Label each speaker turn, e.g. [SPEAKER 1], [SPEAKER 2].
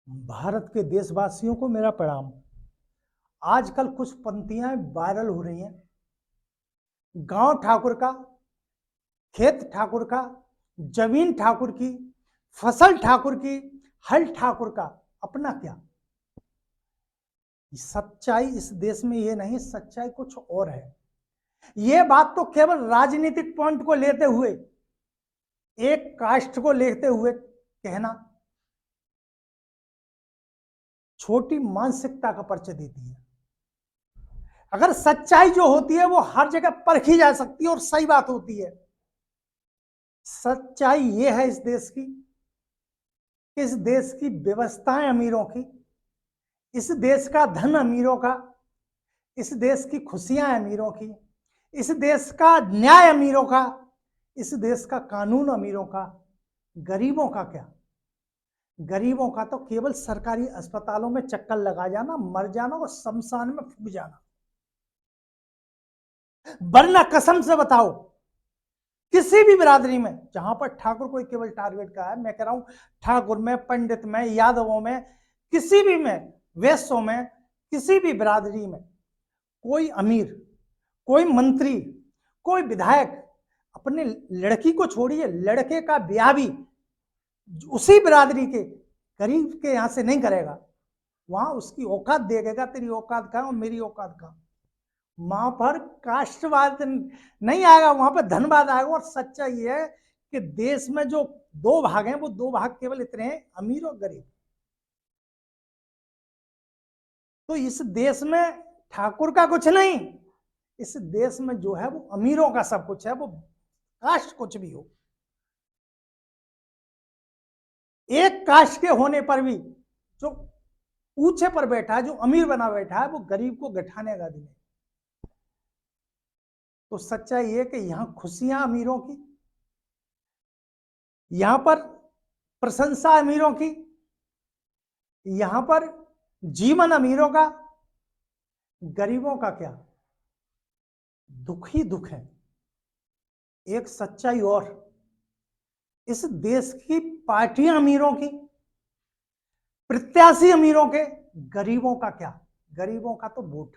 [SPEAKER 1] भारत के देशवासियों को मेरा प्रणाम। आजकल कुछ पंक्तियां वायरल हो रही हैं। गांव ठाकुर का, खेत ठाकुर का, जमीन ठाकुर की, फसल ठाकुर की, हल ठाकुर का, अपना क्या। सच्चाई इस देश में ये नहीं, सच्चाई कुछ और है। ये बात तो केवल राजनीतिक पॉइंट को लेते हुए, एक कास्ट को लेते हुए कहना छोटी मानसिकता का परिचय देती है। अगर सच्चाई जो होती है वो हर जगह परखी जा सकती है और सही बात होती है। सच्चाई ये है इस देश की, इस देश की व्यवस्थाएं अमीरों की, इस देश का धन अमीरों का, इस देश की खुशियां अमीरों की, इस देश का न्याय अमीरों का, इस देश का कानून अमीरों का। गरीबों का क्या? गरीबों का तो केवल सरकारी अस्पतालों में चक्कर लगा जाना, मर जाना और शमशान में फूक जाना। वरना कसम से बताओ, किसी भी बिरादरी में जहां पर ठाकुर कोई केवल टारगेट का है, मैं कह रहा हूं ठाकुर में, पंडित में, यादवों में, किसी भी में, वैश्यों में, किसी भी बिरादरी में कोई अमीर, कोई मंत्री, कोई विधायक अपने लड़की को छोड़िए, लड़के का ब्याह भी उसी बिरादरी के गरीब के यहां से नहीं करेगा। वहां उसकी औकात देखेगा, तेरी औकात कहां और मेरी औकात कहां। वहां पर कास्टवाद नहीं आएगा, वहां पर धनवाद आएगा। और सच्चाई ये है कि देश में जो दो भाग हैं, वो दो भाग केवल इतने हैं, अमीर और गरीब। तो इस देश में ठाकुर का कुछ नहीं, इस देश में जो है वो अमीरों का सब कुछ है, वो कास्ट कुछ भी हो। एक कास्ट के होने पर भी जो ऊंचे पर बैठा है, जो अमीर बना बैठा है, वो गरीब को गठाने का भी नहीं। तो सच्चाई ये कि यहां खुशियां अमीरों की, यहां पर प्रशंसा अमीरों की, यहां पर जीवन अमीरों का। गरीबों का क्या? दुख ही दुख है। एक सच्चाई और, इस देश की पार्टियां अमीरों की, प्रत्याशी अमीरों के, गरीबों का क्या? गरीबों का तो वोट।